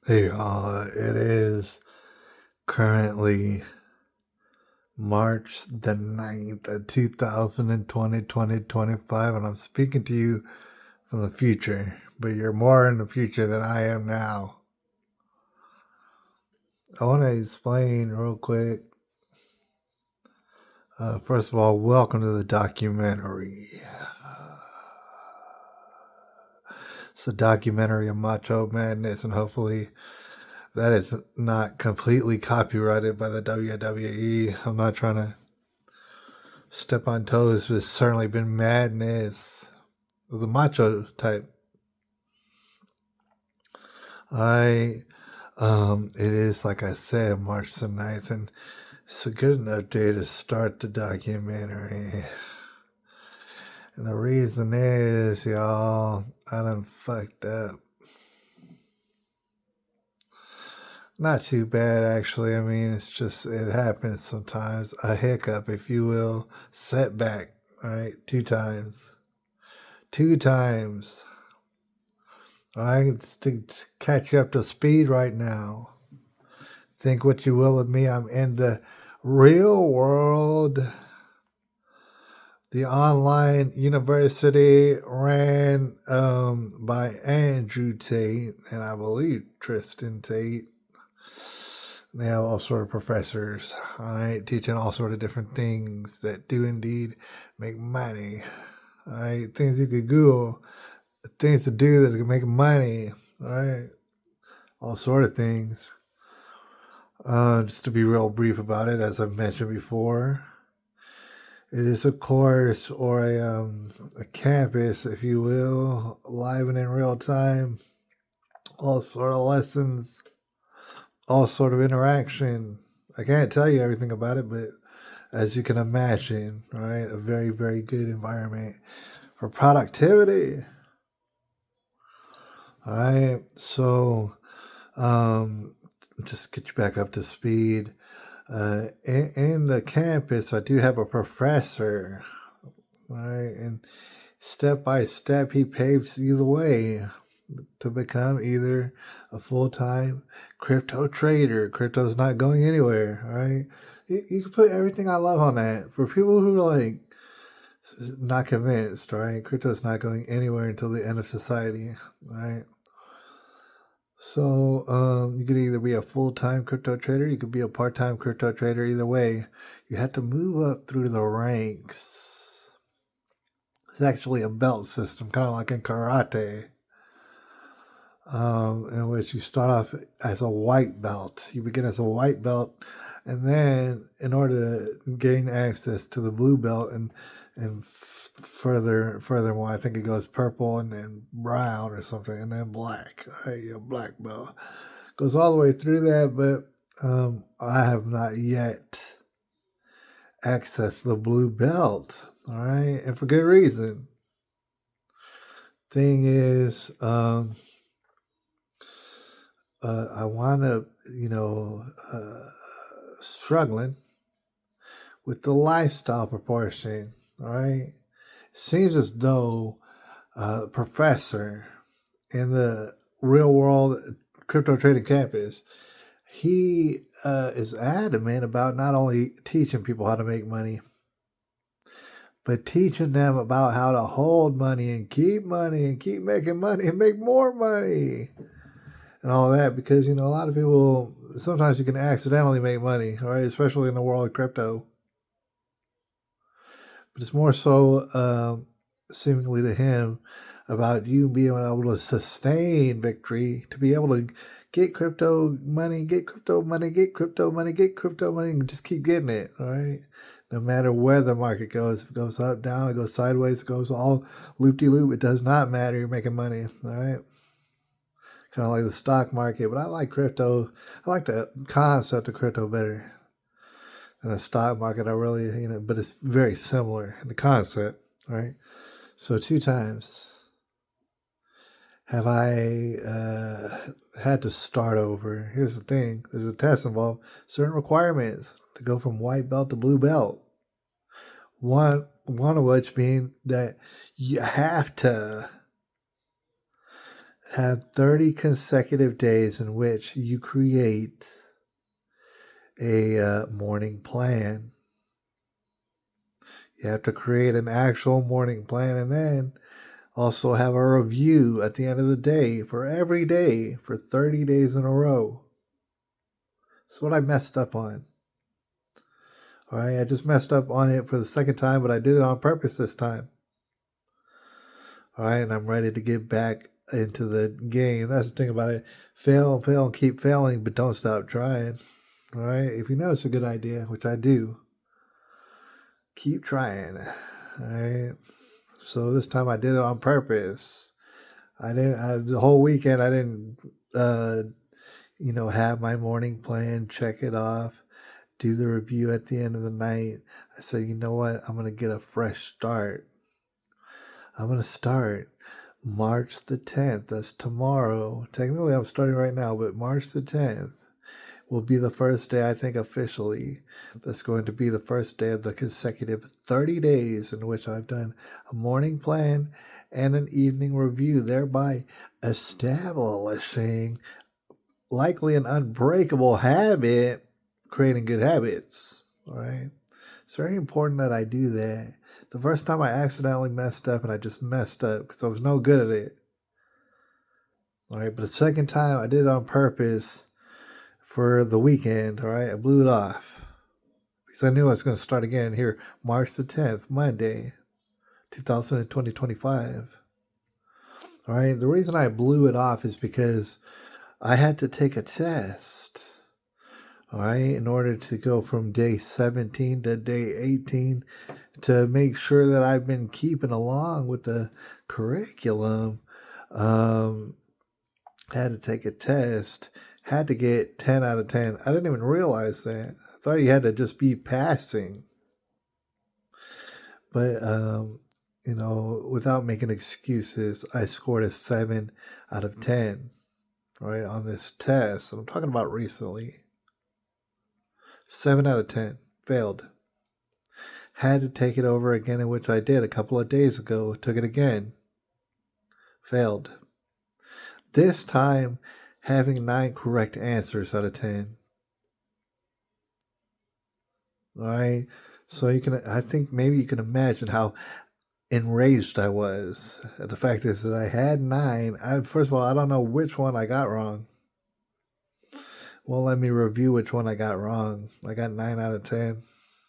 Hey, it is currently March the 9th of 2020, 2025, and I'm speaking to you from the future, but you're more in the future than I am now. I want to explain real quick. First of all, welcome to the documentary. It's a documentary of Macho Madness, and hopefully that is not completely copyrighted by the WWE. I'm not trying to step on toes, but it's certainly been madness of the macho type. It is, like I said, March the 9th, and it's a good enough day to start the documentary. And the reason is, y'all, I done fucked up. Not too bad, actually. I mean, it happens sometimes. A hiccup, if you will. Setback, all right? Two times. All right? To catch you up to speed right now. Think what you will of me. I'm in the real world. The online university ran by Andrew Tate and I believe Tristan Tate. They have all sort of professors, all right, teaching all sort of different things that do indeed make money. All right, things you could Google, things to do that can make money. All right, all sort of things. Just to be real brief about it, as I've mentioned before, it is a course or a campus, if you will, live and in real time. All sort of lessons, all sort of interaction. I can't tell you everything about it, but as you can imagine, right, a very, very good environment for productivity. All right, so just get you back up to speed. In the campus, I do have a professor, right, and step by step, he paves you the way to become either a full-time crypto trader. Crypto's not going anywhere, right? You can put everything I love on that. For people who are like not convinced, right? Crypto's not going anywhere until the end of society, right? So you could either be a full-time crypto trader, you could be a part-time crypto trader. Either way, you have to move up through the ranks. It's actually a belt system, kind of like in karate, in which you start off as a white belt. You begin as a white belt, and then in order to gain access to the blue belt and furthermore, I think it goes purple and then brown or something, and then black. Right, your black belt goes all the way through that, but I have not yet accessed the blue belt. All right, and for good reason. Thing is, I wound up, struggling with the lifestyle proportion. All right, seems as though a professor in the real world crypto trading campus, he is adamant about not only teaching people how to make money, but teaching them about how to hold money and keep making money and make more money and all that. Because, a lot of people, sometimes you can accidentally make money, right? Especially in the world of crypto. But it's more so, seemingly to him, about you being able to sustain victory, to be able to get crypto money, and just keep getting it, all right? No matter where the market goes, if it goes up, down, it goes sideways, it goes all loop-de-loop, it does not matter, you're making money, all right? Kind of like the stock market, but I like crypto. I like the concept of crypto better than the stock market. I really, but it's very similar in the concept, right? So 2 times have I had to start over. Here's the thing: there's a test involved, certain requirements to go from white belt to blue belt. One of which being that you have to have 30 consecutive days in which you create a morning plan. You have to create an actual morning plan and then also have a review at the end of the day for every day for 30 days in a row. That's what I messed up on. All right, I just messed up on it for the second time, but I did it on purpose this time. All right, and I'm ready to get back into the game. That's the thing about it. Fail, fail, and keep failing, but don't stop trying. All right, if you know it's a good idea, which I do, keep trying. All right. So this time I did it on purpose. The whole weekend I didn't, have my morning plan, check it off, do the review at the end of the night. I said, you know what? I'm going to get a fresh start. I'm going to start March the 10th. That's tomorrow. Technically, I'm starting right now, but March the 10th will be the first day, I think, officially. That's going to be the first day of the consecutive 30 days in which I've done a morning plan and an evening review, thereby establishing likely an unbreakable habit, creating good habits. All right. It's very important that I do that. The first time I accidentally messed up and I just messed up because I was no good at it. All right. But the second time I did it on purpose for the weekend. All right. I blew it off because I knew I was going to start again here March the 10th, Monday, 2025. All right. The reason I blew it off is because I had to take a test. All right, in order to go from day 17 to day 18 to make sure that I've been keeping along with the curriculum, had to take a test, had to get 10 out of 10. I didn't even realize that. I thought you had to just be passing. But, without making excuses, I scored a 7 out of 10, right, on this test. And I'm talking about recently. 7 out of 10. Failed. Had to take it over again, in which I did a couple of days ago. Took it again. Failed. This time, having 9 correct answers out of 10. All right. So I think maybe you can imagine how enraged I was. The fact is that I had 9. First of all, I don't know which one I got wrong. Well, let me review which one I got wrong. I got 9 out of 10.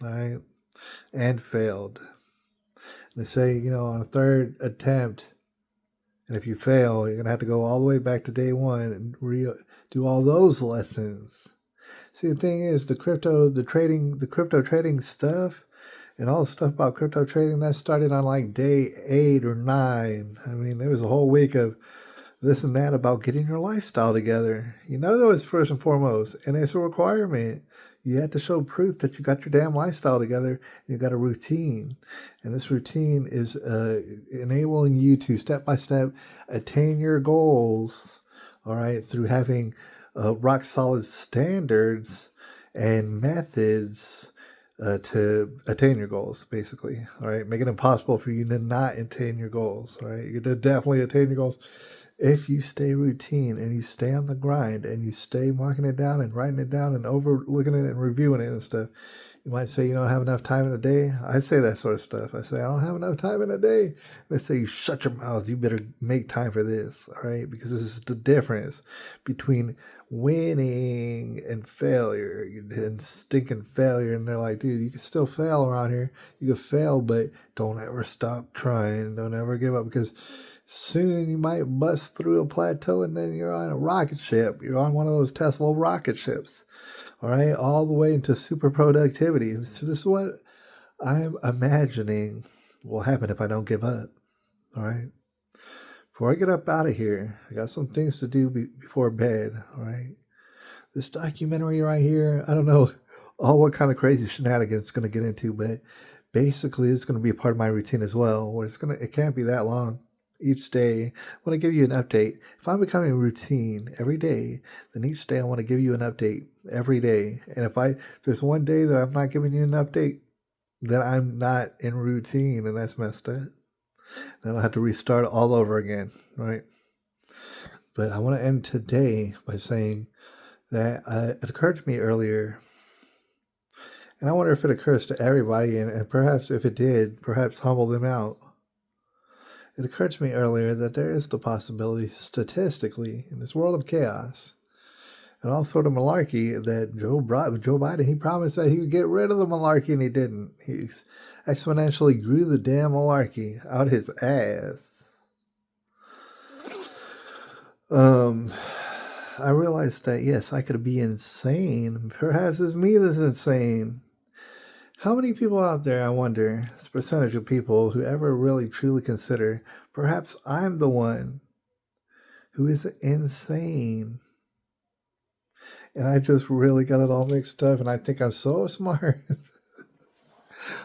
All right. And failed. They say, on a third attempt, and if you fail, you're going to have to go all the way back to day 1 and do all those lessons. See, the thing is, the crypto trading stuff and all the stuff about crypto trading, that started on like day 8 or 9. I mean, there was a whole week of this and that about getting your lifestyle together. That was first and foremost, and it's a requirement. You have to show proof that you got your damn lifestyle together. You got a routine, and this routine is enabling you to step by step attain your goals. All right, through having rock solid standards and methods to attain your goals, basically. All right, make it impossible for you to not attain your goals. All right, you're going to definitely attain your goals if you stay routine and you stay on the grind and you stay marking it down and writing it down and overlooking it and reviewing it and stuff. You might say you don't have enough time in the day. I say that sort of stuff. I say I don't have enough time in the day. They say you shut your mouth. You better make time for this. All right, because this is the difference between winning and failure and stinking failure. And they're like, dude, you can still fail around here. You can fail, but don't ever stop trying. Don't ever give up, because soon you might bust through a plateau and then you're on a rocket ship. You're on one of those Tesla rocket ships. All right, all the way into super productivity. So this is what I'm imagining will happen if I don't give up. All right. Before I get up out of here, I got some things to do before bed. All right. This documentary right here, I don't know what kind of crazy shenanigans it's going to get into, but basically it's going to be a part of my routine as well. Where it can't be that long. Each day, I want to give you an update. If I'm becoming a routine every day, then each day I want to give you an update every day. And if there's one day that I'm not giving you an update, then I'm not in routine, and that's messed up. Then I'll have to restart all over again, right? But I want to end today by saying that it occurred to me earlier, and I wonder if it occurs to everybody, and perhaps if it did, perhaps humble them out. It occurred to me earlier that there is the possibility, statistically, in this world of chaos and all sort of malarkey, that Joe Biden, he promised that he would get rid of the malarkey, and he didn't. He exponentially grew the damn malarkey out his ass. I realized that, yes, I could be insane. Perhaps it's me that's insane. How many people out there, I wonder, this percentage of people who ever really truly consider, perhaps I'm the one who is insane. And I just really got it all mixed up, and I think I'm so smart.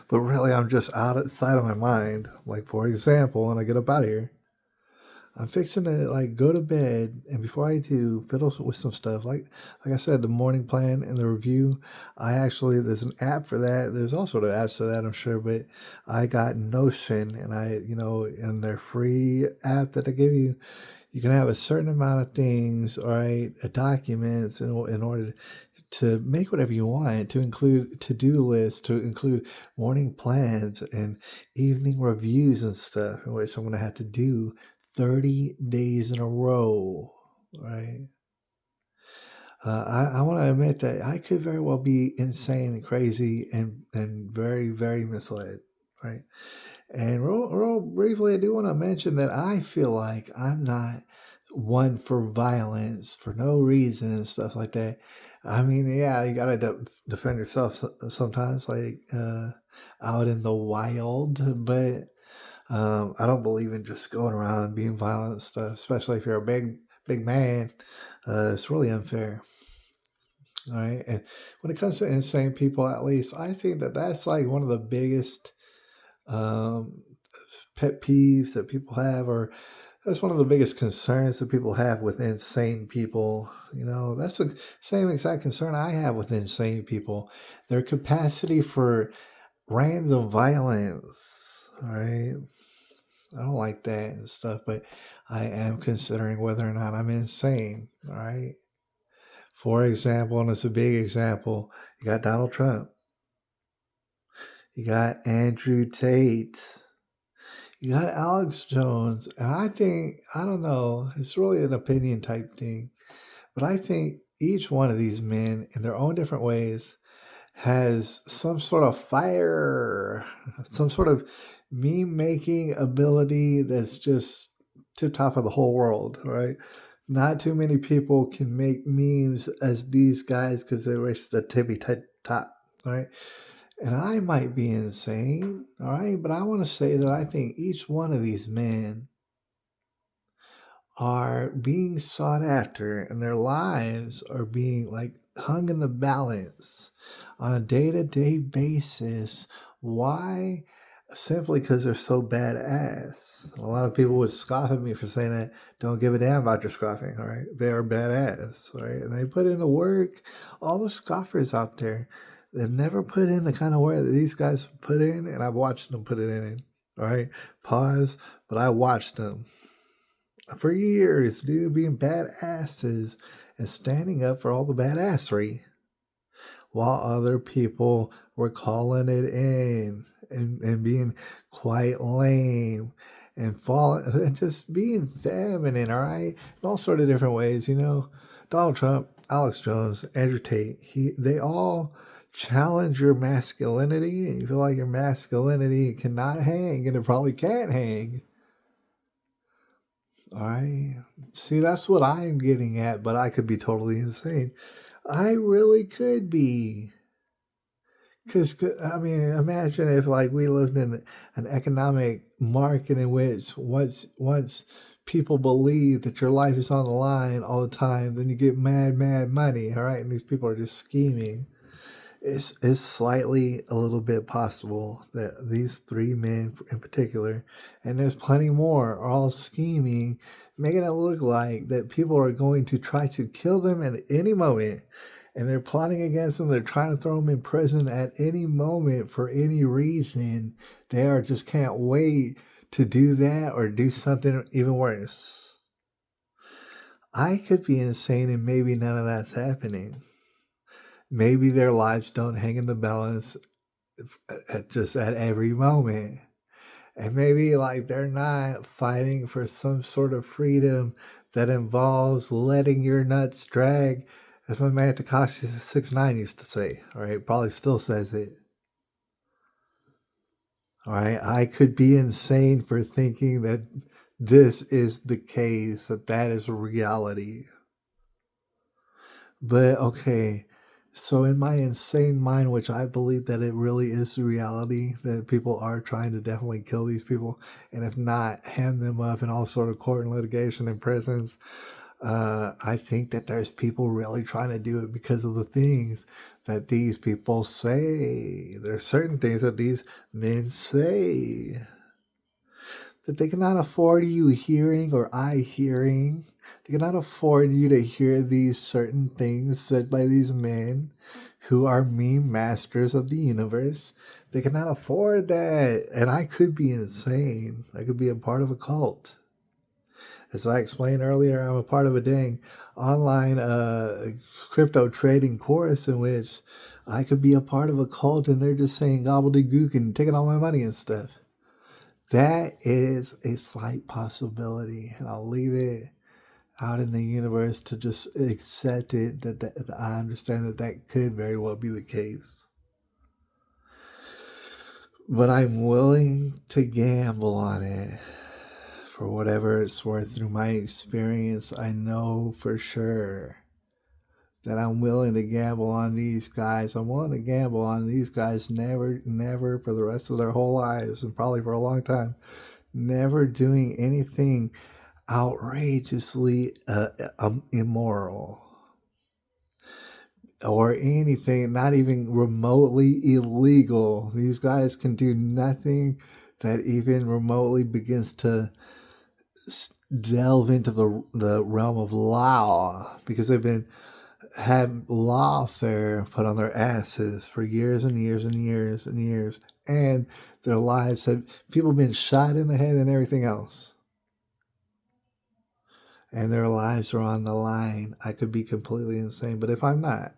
But really, I'm just outside of my mind. Like, for example, when I get up out of here, I'm fixing to go to bed, and before I do, fiddle with some stuff. Like I said, the morning plan and the review. There's an app for that. There's all sort of apps for that, I'm sure. But I got Notion, and in their free app that they give you, you can have a certain amount of things, all right, documents in order to make whatever you want, to include to-do lists, to include morning plans and evening reviews and stuff, which I'm going to have to do 30 days in a row, right? I want to admit that I could very well be insane and crazy and very, very misled, right? And real briefly, I do want to mention that I feel like I'm not one for violence for no reason and stuff like that. I mean, yeah, you got to defend yourself sometimes, out in the wild, but I don't believe in just going around and being violent and stuff, especially if you're a big man. It's really unfair. All right. And when it comes to insane people, at least, I think that that's like one of the biggest pet peeves that people have, or that's one of the biggest concerns that people have with insane people. That's the same exact concern I have with insane people. Their capacity for random violence. All right. I don't like that and stuff, but I am considering whether or not I'm insane. All right. For example, and it's a big example, you got Donald Trump. You got Andrew Tate. You got Alex Jones. And I don't know, it's really an opinion type thing, but I think each one of these men, in their own different ways, has some sort of fire, some sort of meme-making ability that's just tip top of the whole world, right? Not too many people can make memes as these guys because they reach the tippy top, right? And I might be insane, all right? But I want to say that I think each one of these men are being sought after, and their lives are being hung in the balance on a day-to-day basis. Why? Simply because they're so badass. A lot of people would scoff at me for saying that. Don't give a damn about your scoffing, all right? They are badass, right? And they put in the work. All the scoffers out there, they've never put in the kind of work that these guys put in, and I've watched them put it in, all right? Pause, but I watched them for years, dude, being badasses and standing up for all the badassery, while other people were calling it in and being quite lame and falling and just being feminine, all right, in all sort of different ways. Donald Trump, Alex Jones, Andrew Tate, they all challenge your masculinity, and you feel like your masculinity cannot hang, and it probably can't hang. All right. See, that's what I'm getting at, but I could be totally insane. I really could be. Because, I mean, imagine if we lived in an economic market in which once people believe that your life is on the line all the time, then you get mad money, all right? And these people are just scheming. It's slightly a little bit possible that these three men in particular, and there's plenty more, are all scheming, making it look like that people are going to try to kill them at any moment, and they're plotting against them. They're trying to throw them in prison at any moment for any reason. Just can't wait to do that or do something even worse. I could be insane and maybe none of that's happening. Maybe their lives don't hang in the balance just at every moment. And maybe like they're not fighting for some sort of freedom that involves letting your nuts drag, as my man Takashi 69 used to say. All right, probably still says it. All right, I could be insane for thinking that this is the case, that is reality. But okay, so in my insane mind, which I believe that it really is the reality, that people are trying to definitely kill these people, and if not, hand them up in all sort of court and litigation and prisons. I think that there's people really trying to do it because of the things that these people say. There are certain things that these men say that they cannot afford you hearing or I hearing. They cannot afford you to hear these certain things said by these men who are meme masters of the universe. They cannot afford that. And I could be insane. I could be a part of a cult. As I explained earlier, I'm a part of a dang online crypto trading course in which I could be a part of a cult and they're just saying gobbledygook and taking all my money and stuff. That is a slight possibility, and I'll leave it out in the universe to just accept it that I understand that could very well be the case. But I'm willing to gamble on it for whatever it's worth. Through my experience, I know for sure that I'm willing to gamble on these guys. I'm willing to gamble on these guys never for the rest of their whole lives, and probably for a long time, never doing anything outrageously immoral or anything, not even remotely illegal. These guys can do nothing that even remotely begins to delve into the realm of law, because they've been had lawfare put on their asses for years and years and years and years, and their lives have people been shot in the head and everything else, and their lives are on the line. I could be completely insane, but if I'm not,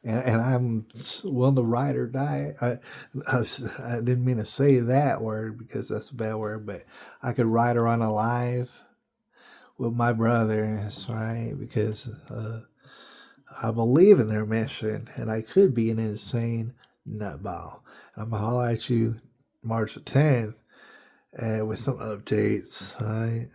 and I'm willing to ride or die, I didn't mean to say that word because that's a bad word, but I could ride or run alive with my brothers, right? Because I believe in their mission, and I could be an insane nutball. I'm gonna holler at you March the 10th with some updates, right?